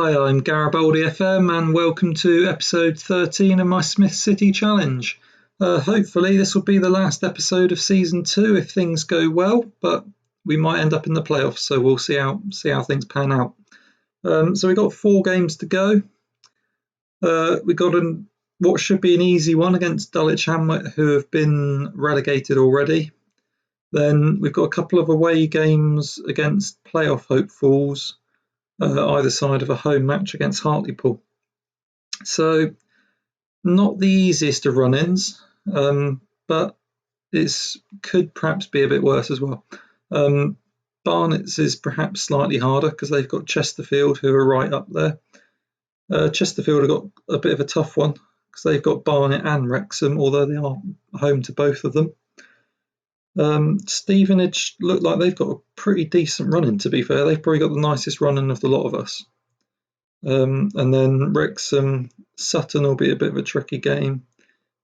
Hi, I'm Garibaldi FM and welcome to episode 13 of my Smith City Challenge. Hopefully this will be the last episode of season 2 if things go well, but we might end up in the playoffs, so we'll see how things pan out. So we've got 4 games to go. We got what should be an easy one against Dulwich Hamlet, who have been relegated already. Then we've got a couple of away games against playoff hopefuls, either side of a home match against Hartlepool. So not the easiest of run-ins, but it could perhaps be a bit worse as well. Barnet's is perhaps slightly harder because they've got Chesterfield, who are right up there. Chesterfield have got a bit of a tough one because they've got Barnet and Wrexham, although they are home to both of them. Stevenage look like they've got a pretty decent run-in, to be fair. They've probably got the nicest run-in of the lot of us. And then Wrexham, Sutton will be a bit of a tricky game.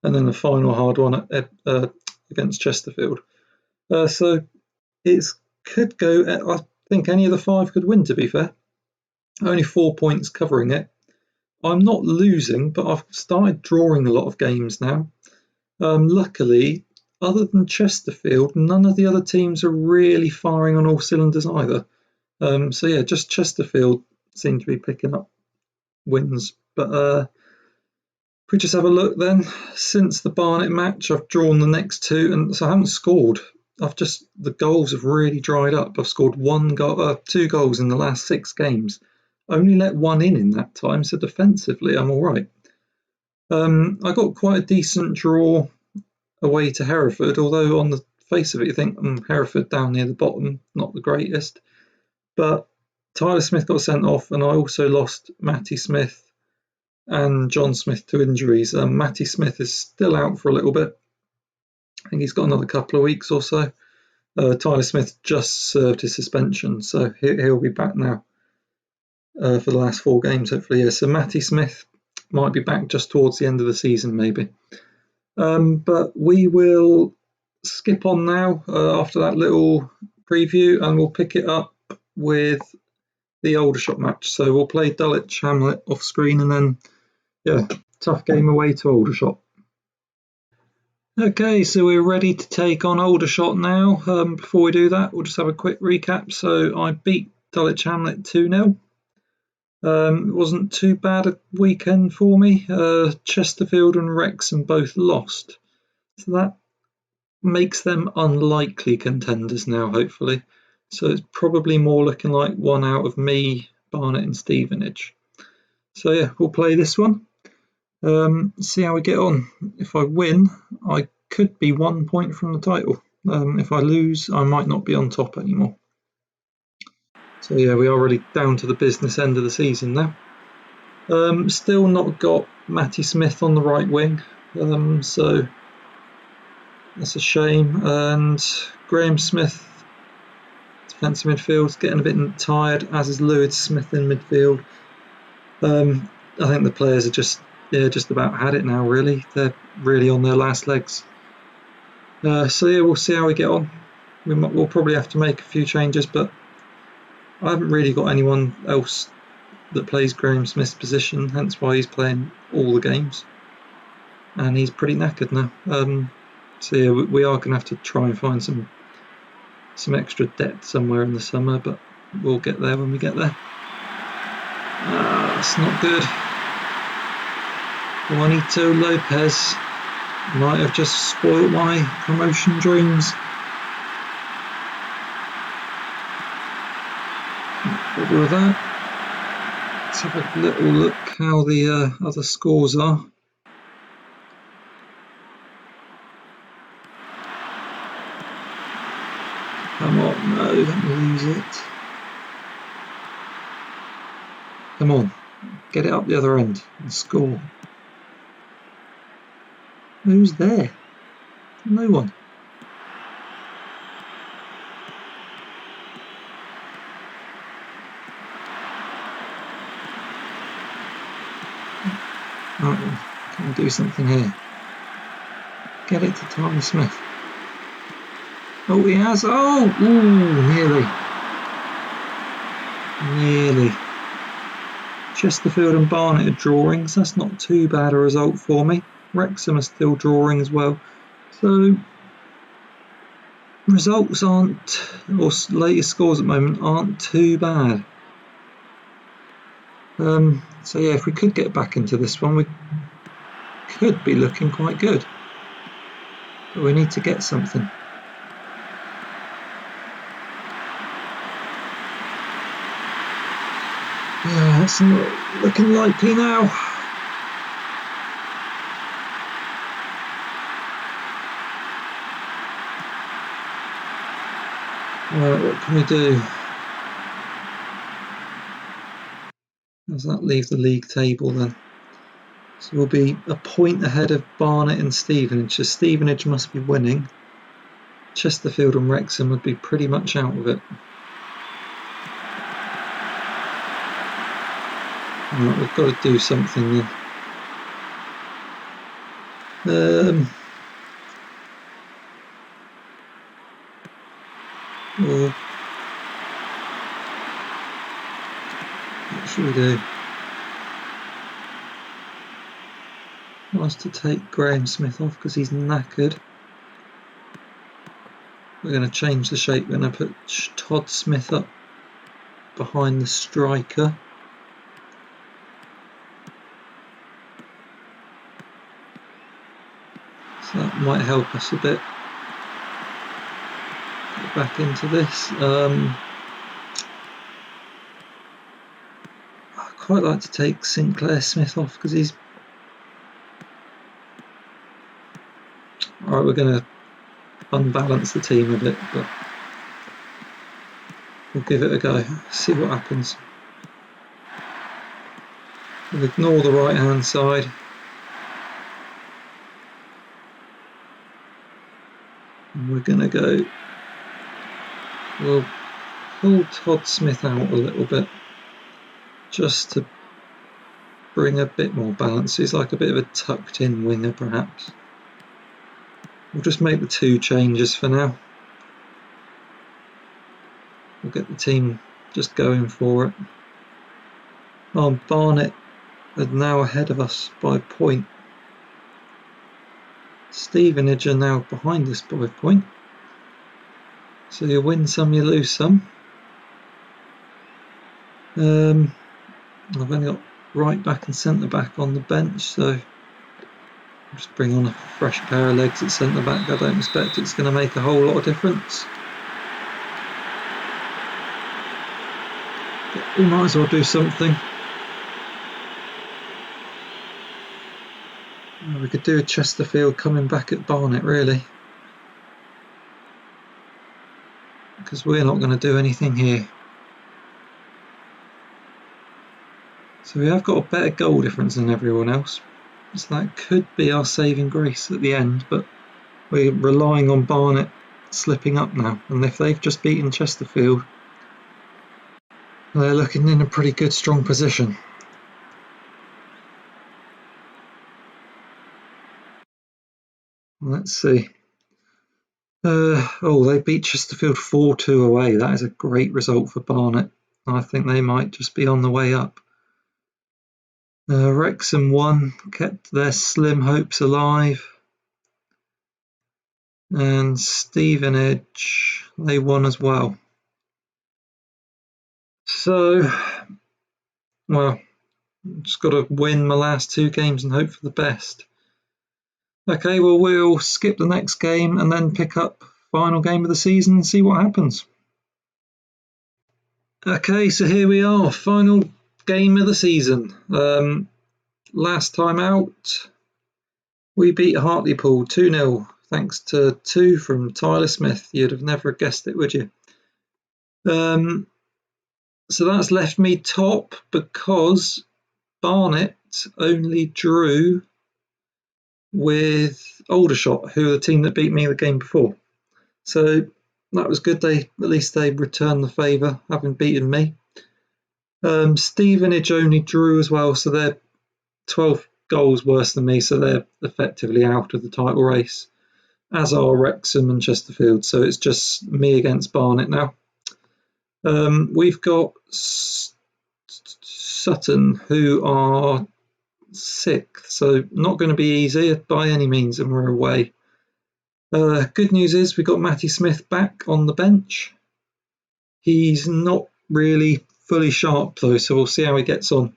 And then the final hard one against Chesterfield. So it could go, I think any of the 5 could win, to be fair. Only 4 points covering it. I'm not losing, but I've started drawing a lot of games now. Luckily, other than Chesterfield, none of the other teams are really firing on all cylinders either. So yeah, just Chesterfield seem to be picking up wins. But if we just have a look then, since the Barnet match, I've drawn the next 2, and so I haven't scored. The goals have really dried up. I've scored 2 goals in the last 6 games. Only let 1 in that time, so defensively I'm all right. I got quite a decent draw away to Hereford, although on the face of it you think Hereford down near the bottom, not the greatest. But Tyler Smith got sent off, and I also lost Matty Smith and John Smith to injuries. Matty Smith is still out for a little bit. I think he's got another couple of weeks or so. Tyler Smith just served his suspension, so he'll be back now for the last 4 games, hopefully. Yeah, so Matty Smith might be back just towards the end of the season, maybe. But we will skip on now after that little preview, and we'll pick it up with the Aldershot match. So we'll play Dulwich Hamlet off screen, and then, yeah, tough game away to Aldershot. Okay, so we're ready to take on Aldershot now. Before we do that, we'll just have a quick recap. So I beat Dulwich Hamlet 2-0. It wasn't too bad a weekend for me. Chesterfield and Wrexham both lost, so that makes them unlikely contenders now, hopefully. So it's probably more looking like one out of me, Barnet and Stevenage. So yeah, we'll play this one. See how we get on. If I win, I could be 1 point from the title. If I lose, I might not be on top anymore. So yeah, we are really down to the business end of the season now. Still not got Matty Smith on the right wing, so that's a shame. And Graham Smith, defensive midfield, is getting a bit tired, as is Lewis Smith in midfield. I think the players are just about had it now, really. They're really on their last legs. So yeah, we'll see how we get on. We'll probably have to make a few changes, but I haven't really got anyone else that plays Graham Smith's position, hence why he's playing all the games. And he's pretty knackered now. So yeah, we are going to have to try and find some extra depth somewhere in the summer, but we'll get there when we get there. That's not good. Juanito Lopez might have just spoiled my promotion dreams. Bother with that. Let's have a little look how the other scores are. Come on, no, don't lose it. Come on, get it up the other end and score. Who's there? No one. Right, can we do something here? Get it to Tyler Smith. Oh, he has. Oh, ooh, nearly. Chesterfield and Barnet are drawings. That's not too bad a result for me. Wrexham are still drawing as well. So results aren't, or latest scores at the moment, aren't too bad. So yeah, if we could get back into this one, we could be looking quite good. But we need to get something. Yeah, that's not looking likely now. Right, what can we do? Does that leave the league table then? So we'll be a point ahead of Barnet and Stevenage. So Stevenage must be winning. Chesterfield and Wrexham would be pretty much out of it. Right, we've got to do something then. Or what should we do? Nice to take Graham Smith off because he's knackered. We're going to change the shape. We're going to put Todd Smith up behind the striker. So that might help us a bit. Get back into this. I'd quite like to take Sinclair Smith off because he's... Alright, we're going to unbalance the team a bit, but we'll give it a go, see what happens. We'll ignore the right hand side. And we're going to go... We'll pull Todd Smith out a little bit just to bring a bit more balance. He's like a bit of a tucked in winger perhaps. We'll just make the two changes for now. We'll get the team just going for it. Oh, Barnet are now ahead of us by a point. Stevenage are now behind us by a point. So you win some, you lose some. I've only got right back and centre back on the bench, so I'll just bring on a fresh pair of legs at centre back. I don't expect it's going to make a whole lot of difference. But we might as well do something. We could do a Chesterfield coming back at Barnet, really. Because we're not going to do anything here. So we have got a better goal difference than everyone else. So that could be our saving grace at the end, but we're relying on Barnet slipping up now. And if they've just beaten Chesterfield, they're looking in a pretty good, strong position. Let's see. They beat Chesterfield 4-2 away. That is a great result for Barnet. I think they might just be on the way up. Wrexham won, kept their slim hopes alive. And Stevenage, they won as well. So, well, just got to win my last two games and hope for the best. Okay, well, we'll skip the next game and then pick up final game of the season and see what happens. Okay, so here we are, final game of the season. Last time out, we beat Hartlepool 2-0, thanks to 2 from Tyler Smith. You'd have never guessed it, would you? So that's left me top because Barnet only drew with Aldershot, who are the team that beat me the game before. So that was good. At least they returned the favour, having beaten me. Stevenage only drew as well, so they're 12 goals worse than me, so they're effectively out of the title race, as are Wrexham and Chesterfield. So it's just me against Barnet now. We've got Sutton, who are 6th, so not going to be easy by any means, and we're away. Good news is we got Matty Smith back on the bench. He's not really fully sharp though, so we'll see how he gets on.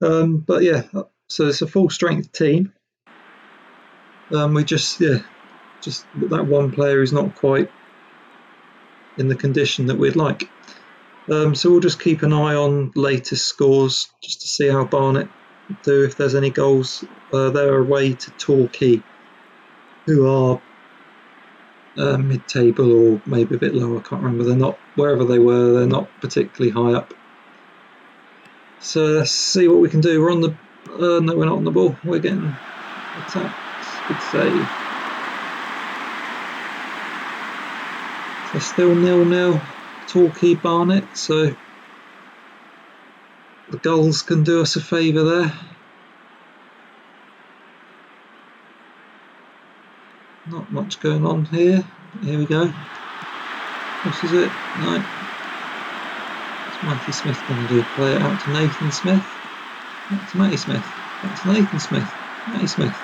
But yeah, so it's a full strength team. We just that one player who's not quite in the condition that we'd like. So we'll just keep an eye on latest scores just to see how Barnet do, if there's any goals. They're away to Torquay, who are mid-table or maybe a bit lower, I can't remember. They're not, wherever they were, they're not particularly high up. So let's see what we can do. We're on the, no, we're not on the ball. We're getting attacked. Good save. So still 0-0, Torquay Barnet, so the goals can do us a favour there. Not much going on here. Here we go. This is it. No. What's Matty Smith going to do? Play it out to Nathan Smith. Back to Matty Smith. Back to Nathan Smith. Matty Smith.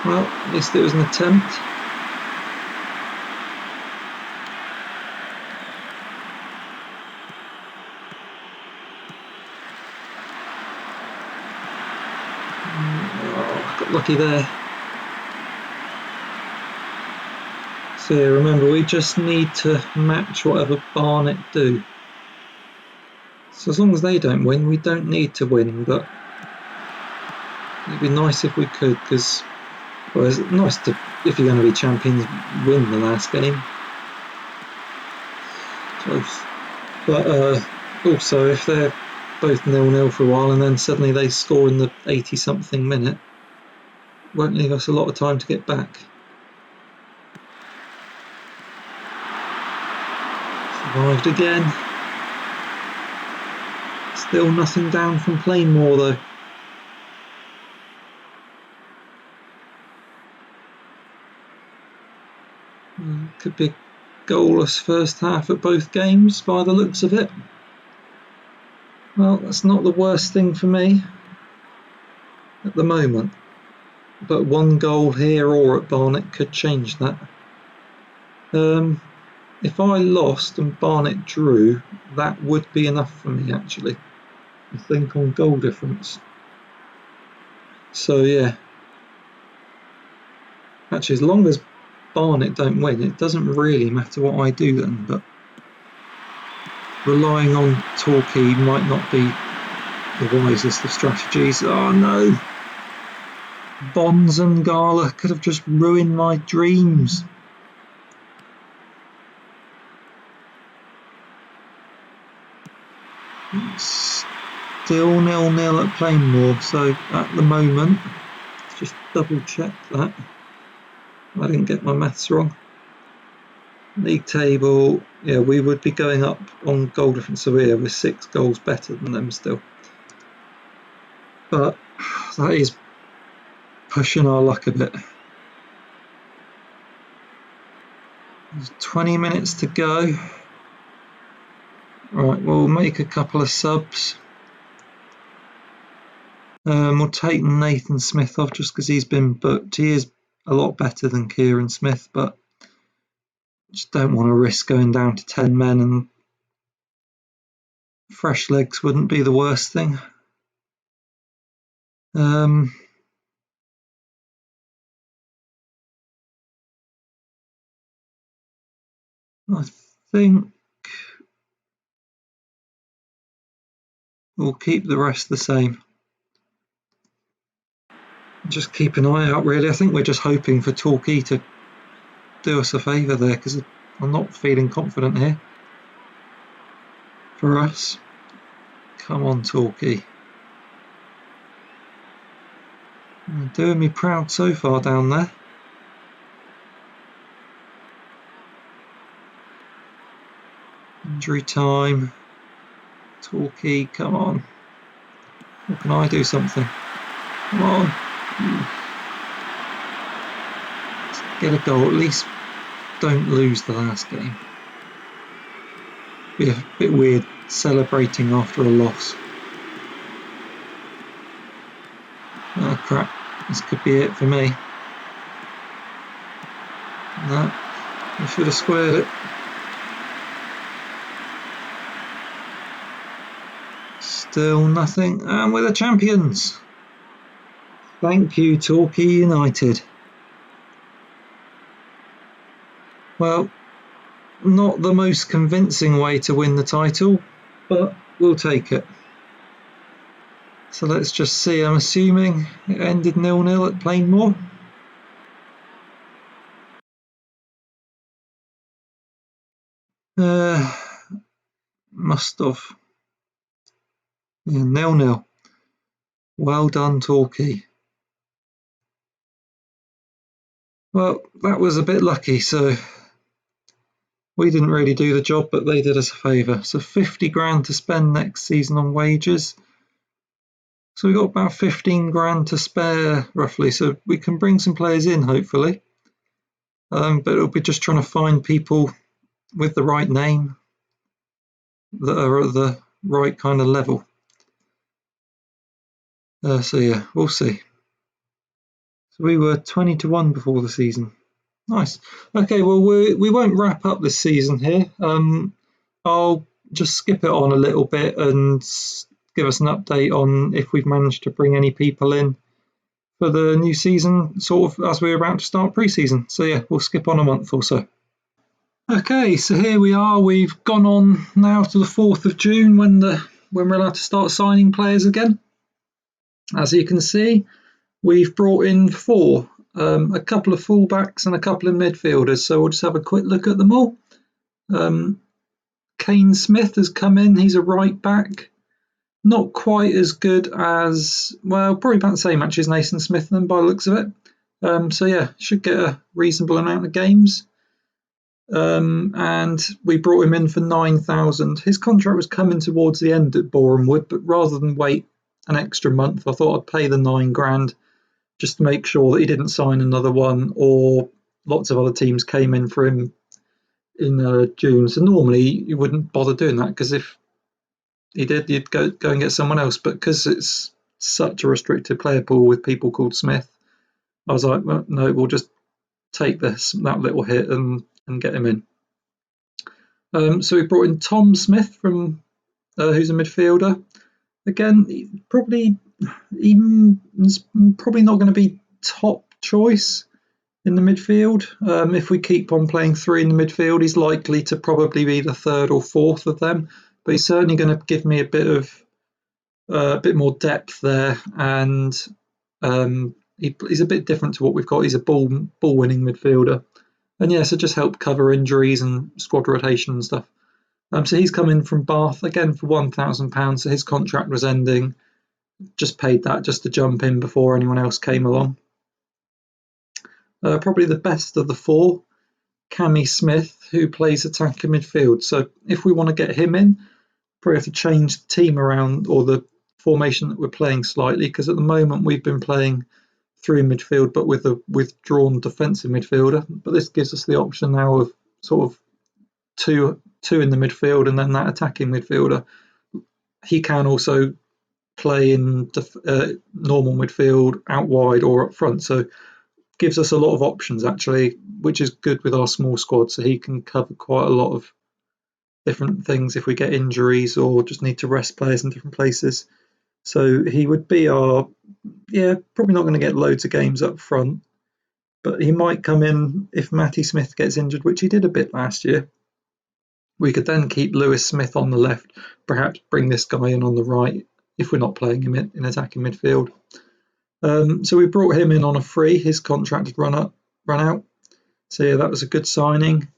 Well, at least it was an attempt. Got lucky there. So yeah, remember, we just need to match whatever Barnet do. So as long as they don't win, we don't need to win, but it'd be nice if we could, because, well, it's nice to, if you're going to be champions, win the last game. Close. But also, if they're both 0-0 for a while and then suddenly they score in the 80-something minute, won't leave us a lot of time to get back. Survived again. Still nothing down from Plainmore though. Could be goalless first half at both games by the looks of it. Well, that's not the worst thing for me at the moment, but one goal here or at Barnet could change that. If I lost and Barnet drew, that would be enough for me actually, I think, on goal difference. So yeah, actually, as long as Barnet don't win, it doesn't really matter what I do then, but relying on Torquay might not be the wisest of strategies. Oh no! Bonds and Gala could have just ruined my dreams. Still 0-0 at Plainmore, so at the moment, let's just double check that. I didn't get my maths wrong. League table, yeah, we would be going up on goal difference, so we're 6 goals better than them still. But that is pushing our luck a bit. There's 20 minutes to go. Right, we'll make a couple of subs. We'll take Nathan Smith off just because he's been booked. He is a lot better than Kieran Smith, but just don't want to risk going down to 10 men, and fresh legs wouldn't be the worst thing. I think we'll keep the rest the same. Just keep an eye out really. I think we're just hoping for Torquay to do us a favour there, because I'm not feeling confident here for us. Come on, Torquay. You're doing me proud so far down there. Injury time. Torquay, come on. Or can I do something? Come on. Let's get a goal. At least don't lose the last game. Be a bit weird celebrating after a loss. Oh crap, this could be it for me. No, I should have squared it. Still nothing, and we're the champions. Thank you, Torquay United. Well, not the most convincing way to win the title, but we'll take it. So let's just see, I'm assuming it ended 0-0 at Plainmoor. Must have. Yeah, 0-0. Well done, Torquay. Well, that was a bit lucky, so we didn't really do the job, but they did us a favour. So 50 grand to spend next season on wages. So we've got about 15 grand to spare, roughly, so we can bring some players in, hopefully. But it'll be just trying to find people with the right name that are at the right kind of level. So yeah, we'll see. So we were 20-1 before the season. Nice. Okay, well, we won't wrap up this season here. I'll just skip it on a little bit and give us an update on if we've managed to bring any people in for the new season, sort of as we're about to start pre-season. So yeah, we'll skip on a month or so. Okay, so here we are. We've gone on now to the 4th of June when we're allowed to start signing players again. As you can see, we've brought in 4. A couple of fullbacks and a couple of midfielders, so we'll just have a quick look at them all. Kane Smith has come in, he's a right back. Not quite as good as, well, probably about the same actually as Nathan Smith then by the looks of it. So yeah, should get a reasonable amount of games. And we brought him in for 9,000. His contract was coming towards the end at Boreham Wood, but rather than wait an extra month, I thought I'd pay the 9 grand just to make sure that he didn't sign another one, or lots of other teams came in for him in June. So normally you wouldn't bother doing that, because if he did, you'd go and get someone else. But because it's such a restricted player pool with people called Smith, I was like, well, no, we'll just take that little hit and get him in. So we brought in Tom Smith from who's a midfielder. Again, probably not going to be top choice in the midfield. If we keep on playing 3 in the midfield, he's likely to probably be the 3rd or 4th of them. But he's certainly going to give me a bit more depth there, and he's a bit different to what we've got. He's a ball-winning midfielder, and yeah, so just help cover injuries and squad rotation and stuff. So he's come in from Bath again for £1,000. So his contract was ending. Just paid that just to jump in before anyone else came along. Probably the best of the 4, Cammy Smith, who plays attacking midfield. So if we want to get him in, probably have to change the team around, or the formation that we're playing slightly, because at the moment we've been playing 3 in midfield but with a withdrawn defensive midfielder. But this gives us the option now of sort of two in the midfield and then that attacking midfielder. He can also play in normal midfield, out wide or up front, so gives us a lot of options actually, which is good with our small squad. So he can cover quite a lot of different things if we get injuries or just need to rest players in different places. So he would be our, probably not going to get loads of games up front, but he might come in if Matty Smith gets injured, which he did a bit last year. We could then keep Lewis Smith on the left, perhaps bring this guy in on the right if we're not playing him in attacking midfield. So we brought him in on a free. His contract had run out. So yeah, that was a good signing.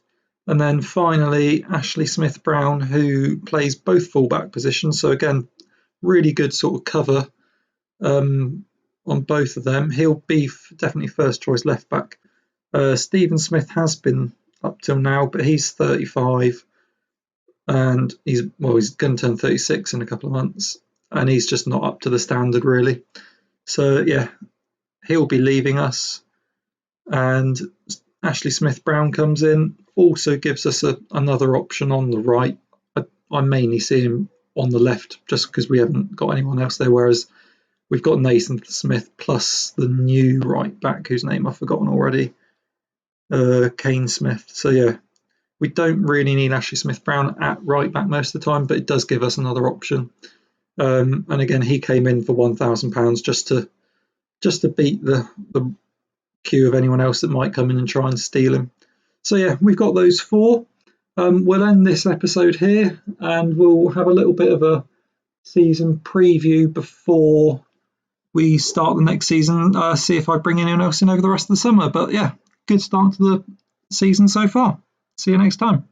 And then finally, Ashley Smith-Brown, who plays both fullback positions. So again, really good sort of cover on both of them. He'll be definitely first choice left back. Stephen Smith has been up till now, but he's 35. And he's going to turn 36 in a couple of months, and he's just not up to the standard really. So yeah, he'll be leaving us, and Ashley Smith-Brown comes in, also gives us another option on the right. I I mainly see him on the left just because we haven't got anyone else there, whereas we've got Nathan Smith plus the new right back whose name I've forgotten already, Kane Smith. So yeah, we don't really need Ashley Smith-Brown at right back most of the time, but it does give us another option. And again, he came in for £1,000 just to beat the queue of anyone else that might come in and try and steal him. So yeah, we've got those four. We'll end this episode here, and we'll have a little bit of a season preview before we start the next season. See if I bring anyone else in over the rest of the summer. But yeah, good start to the season so far. See you next time.